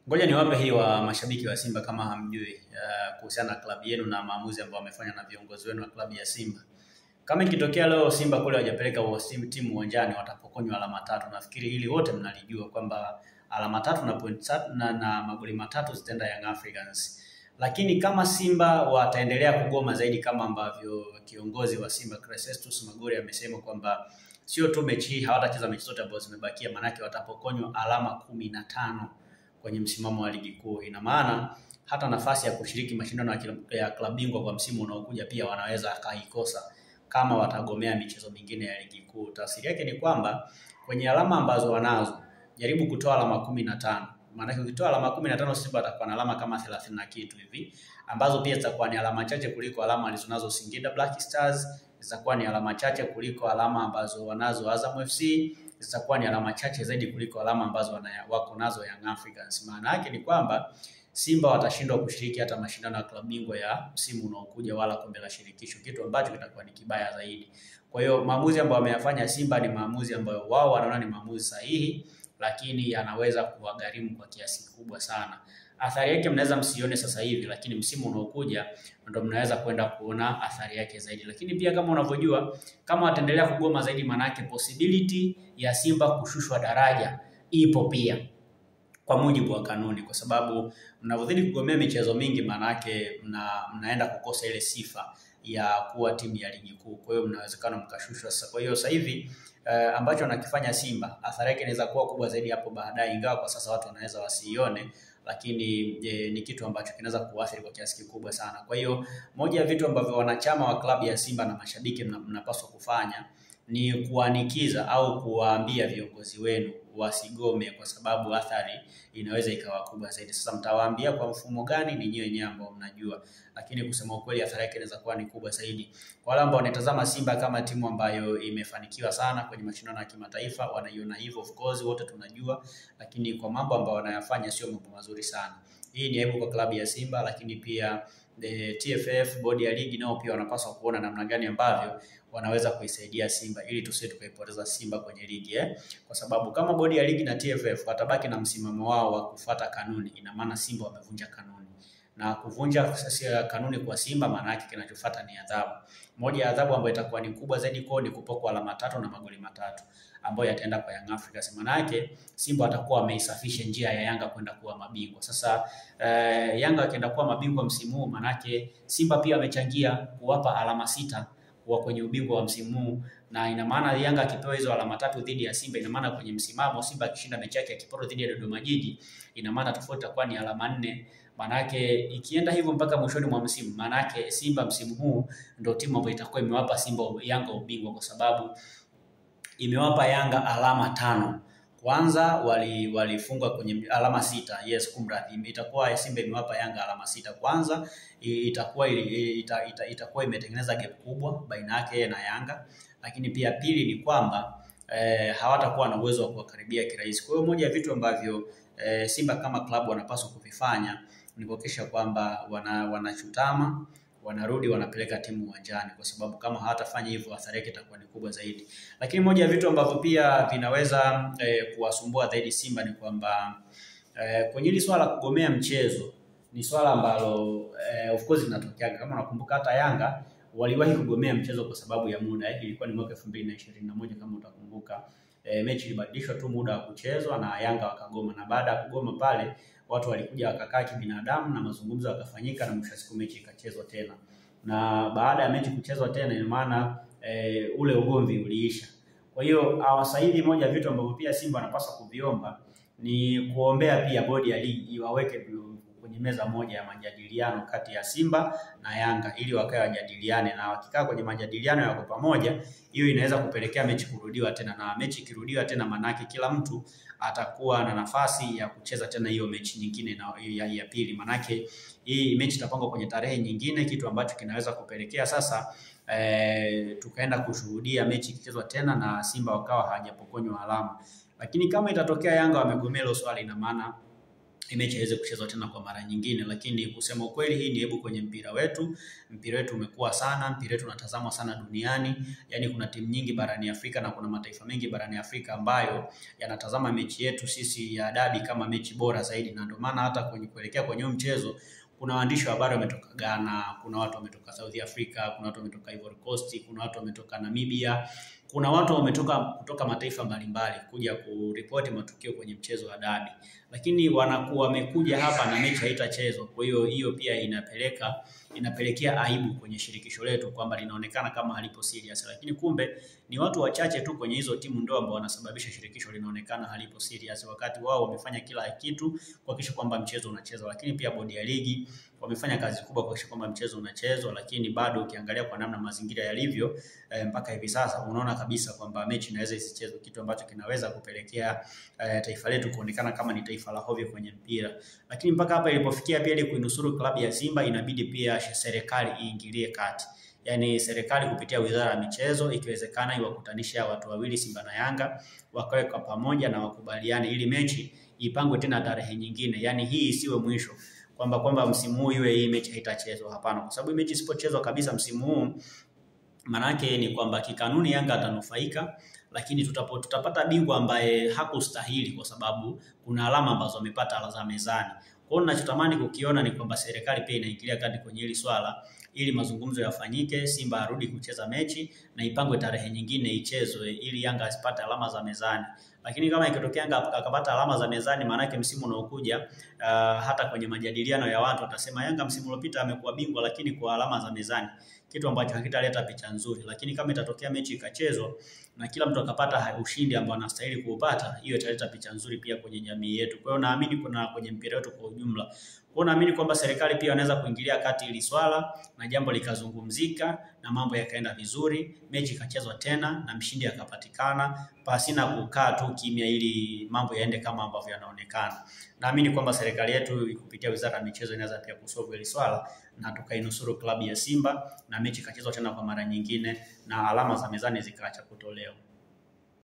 Ngoja niwape hii wa mashabiki wa Simba kama hamjui kuhusiana na klabu yenu na maamuzi ambayo wamefanya na viongozi wenu wa klabu ya Simba. Kama ikitokea leo Simba kule hawajapeleka timu uwanjani watapokonywa alama 3. Nafikiri hili wote mnalijua kwamba alama 3 na point 3 na magoli 3 zitaenda Young Africans. Lakini kama Simba wataendelea kugoma zaidi kama ambavyo kiongozi wa Simba Crescentus Magori amesema kwamba sio tu mechi hawatacheza mechi zote ambazo zimebakia, manake watapokonywa alama 15 kwenye msimamo wa ligi kuu. Ina maana hata nafasi ya kushiriki mashindano ya klabu bingwa kwa msimu unaokuja pia wanaweza akaikosa kama watagomea michezo mingine ya ligi kuu. Tafsiri yake ni kwamba kwenye alama ambazo wanazo, jaribu kutoa alama 15. Maana ukitoa alama 15 Simba atakuwa na alama kama 30 na kitu hivi, ambazo pia zitakuwa ni alama chache kuliko alama alizonazo Singida Black Stars, zitakuwa ni alama chache kuliko alama ambazo wanazo Azam FC, zitakuwa ni alama chache zaidi kuliko alama ambazo wako nazo Young Africans. Maana yake ni kwamba Simba watashindwa kushiriki hata mashindano ya klabu bingwa ya msimu unaokuja wala kombe la shirikisho, kitu ambacho kitakuwa ni kibaya zaidi. Kwa hiyo maamuzi ambayo wameyafanya Simba ni maamuzi ambayo wao wanaona ni maamuzi sahihi, lakini yanaweza kuwagharimu kwa kiasi kikubwa sana. Athari yake mnaweza msione sasa hivi, lakini msimu unaokuja ndio mnaweza kwenda kuona athari yake zaidi. Lakini pia kama unavyojua, kama wataendelea kugoma zaidi, manake possibility ya Simba kushushwa daraja ipo pia kwa mujibu wa kanuni, kwa sababu mnavyozidi kugomea michezo mingi manake mnaenda kukosa ile sifa ya kuwa timu ya ligi kuu. Kwa hiyo mnawezekana mkashushwa sasa. Kwa hiyo sasa hivi ambacho anakifanya Simba athari yake inaweza kuwa kubwa zaidi hapo baadaye, ingawa kwa sasa watu wanaweza wasiione, lakini ni kitu ambacho kinaweza kuathiri kwa kiasi kikubwa sana. Kwa hiyo moja ya vitu ambavyo wanachama wa klabu ya Simba na mashabiki mnapaswa kufanya ni kuanikiza au kuwaambia viongozi wenu wasigome, kwa sababu athari inaweza ikawa kubwa zaidi. Sasa mtawaambia kwa mfumo gani ni nyinyi wenyewe ambao mnajua, lakini kusema ukweli athari yake inaweza kuwa ni kubwa zaidi. Kwa wale ambao wanatazama Simba kama timu ambayo imefanikiwa sana kwenye mashindano ya kimataifa, wanaiona hivyo, of course wote tunajua, lakini kwa mambo ambayo wanayafanya sio mambo mazuri sana. Hii ni aibu kwa klabu ya Simba, lakini pia TFF, bodi ya ligi, nao pia wanapaswa kuona namna gani ambavyo wanaweza kuisaidia Simba ili tusije tukaipoteza Simba kwenye ligi kwa sababu kama bodi ya ligi na TFF watabaki na msimamo wao wa kufuata kanuni, ina maana Simba wamevunja kanuni. Na kuvunja kanuni kwa Simba maana yake kinachofuata ni adhabu. Moja ya adhabu ambayo itakuwa ni kubwa zaidi kwao ni kupokwa alama 3 na magoli 3 ambayo yataenda kwa Young Africans. Maana yake Simba watakuwa wameisafisha njia ya Yanga kwenda kuwa mabingwa. Sasa Yanga wakienda kuwa mabingwa msimu huu, maana yake Simba pia wamechangia kuwapa alama 6 kwa kwenye ubingwa wa msimu huu, na ina maana Yanga akipewa hizo alama 3 dhidi ya Simba, ina maana kwenye msimamo Simba akishinda mechi yake ya kiporo dhidi ya Dodoma Jiji, ina maana tofauti itakuwa ni alama 4. Maana yake ikienda hivyo mpaka mwishoni mwa msimu, maana yake Simba msimu huu ndio timu ambayo itakuwa imewapa Yanga ubingwa, kwa sababu imewapa Yanga alama 5. Kwanza walifungwa kwenye alama 6. Yes, kumradhi, itakuwa Simba imewapa Yanga alama 6. Kwanza itakuwa imetengeneza gap kubwa baina yake na Yanga, lakini pia pili ni kwamba hawatakuwa na uwezo wa kuwakaribia kirahisi. Kwa hiyo moja ya vitu ambavyo Simba kama klabu wanapaswa kuvifanya ni kuhakikisha kwamba wanachutama, wanarudi, wanapeleka timu uwanjani, kwa sababu kama hawatafanya hivyo athari yake itakuwa ni kubwa zaidi. Lakini moja ya vitu ambavyo pia vinaweza kuwasumbua zaidi Simba ni kwamba kwenye hili swala kugomea mchezo ni swala ambalo of course linatokea. Kama unakumbuka hata Yanga waliwahi kugomea mchezo kwa sababu ya muda. Ilikuwa ni mwaka 2021 kama utakumbuka. Mechi ilibadilishwa tu muda wa kuchezwa na Yanga wakagoma, na baada ya kugoma pale watu walikuja wakakaa kibinadamu na mazungumzo yakafanyika, na mwisho wa siku mechi ikachezwa tena. Na baada ya mechi kuchezwa tena, ina maana ule ugomvi uliisha. Kwa hiyo sasa hivi moja ya vitu ambavyo pia Simba wanapaswa kuviomba ni kuombea pia bodi ya ligi iwaweke kwenye meza moja ya majadiliano kati ya Simba na Yanga ili wakae wajadiliane, na wakikaa kwenye majadiliano yako pamoja, hiyo inaweza kupelekea mechi kurudiwa tena, na mechi kirudiwa tena manake kila mtu atakuwa na nafasi ya kucheza tena hiyo mechi nyingine na ya pili. Manake hii mechi itapangwa kwenye tarehe nyingine, kitu ambacho kinaweza kupelekea sasa tukaenda kushuhudia mechi ikichezwa tena na Simba wakawa hawajapokonywa alama. Lakini kama itatokea Yanga wamegomea hilo swali, ina maana mechi iweze kuchezwa tena kwa mara nyingine. Lakini kusema ukweli, hii ni aibu kwenye mpira wetu. Mpira wetu umekuwa sana, mpira wetu unatazamwa sana duniani. Yaani kuna timu nyingi barani Afrika na kuna mataifa mengi barani Afrika ambayo yanatazama mechi yetu sisi ya dabi kama mechi bora zaidi, na ndio maana hata kuelekea kwenye mchezo kuna waandishi wa habari wametoka Ghana, kuna watu wametoka South Africa, kuna watu wametoka Ivory Coast, kuna watu wametoka Namibia, kuna watu wametoka kutoka mataifa mbalimbali kuja kuripoti matukio kwenye mchezo wa dabi. Lakini wanakuwa wamekuja hapa na mechi haitachezwa. Kwa hiyo pia inapelekea aibu kwenye shirikisho letu kwamba linaonekana kama halipo serious. Lakini kumbe ni watu wachache tu kwenye hizo timu ndio ambao wanasababisha shirikisho linaonekana halipo serious, wakati wao wamefanya kila kitu kuhakikisha kwamba mchezo unachezwa. Lakini pia bodi ya ligi wamefanya kazi kubwa kuhakikisha kwamba mchezo unachezwa, lakini bado ukiangalia kwa namna mazingira yalivyo mpaka hivi sasa unaona kabisa kwamba mechi inaweza isichezwe, kitu ambacho kinaweza kupelekea taifa letu kuonekana kama ni taifa la hovyo kwenye mpira. Lakini mpaka hapa ilipofikia pia, ili kuinusuru klabu ya Simba inabidi pia serikali iingilie kati. Yaani serikali kupitia Wizara ya Michezo ikiwezekana iwakutanisha watu wawili, Simba na Yanga, wakae kwa pamoja na wakubaliane ili mechi ipangwe tena tarehe nyingine. Yaani hii isiwe mwisho kwamba msimu huu iwe hii mechi haitachezwa. Hapana, kwa sababu mechi isipochezwa kabisa msimu huu, manake ni kwamba kikanuni Yanga atanufaika, lakini tutapata bingwa ambaye hakustahili kwa sababu kuna alama ambazo amepata za mezani. Kwa hiyo ninachotamani kukiona ni kwamba serikali pia inaingilia kati kwenye hili swala ili mazungumzo yafanyike, Simba arudi kucheza mechi na ipangwe tarehe nyingine ichezwe ili Yanga asipate alama za mezani. Lakini kama ikitokea Yanga akapata alama za mezani, maana yake msimu unaokuja hata kwenye majadiliano ya watu watasema Yanga msimu uliopita amekuwa bingwa lakini kwa alama za mezani, kitu ambacho hakitaleta picha nzuri. Lakini kama itatokea mechi ikachezwa na kila mtu akapata ushindi ambao anastahili kuupata, hiyo italeta picha nzuri pia kwenye jamii yetu. Kwa hiyo naamini kuna kwenye mpira wetu kwa ujumla. Kwa hiyo naamini kwamba serikali pia inaweza kuingilia kati ili swala na jambo likazungumzika na mambo yakaenda vizuri, mechi ikachezwa tena na mshindi akapatikana, pasina kukaa tu kimya ili mambo yaende kama ambavyo yanaonekana. Naamini kwamba serikali yetu kupitia Wizara ya Michezo inaweza pia kusolve hili swala na tukainusuru klabu ya Simba na mechi ikachezwa tena kwa mara nyingine na alama za mezani zikaacha kutolewa.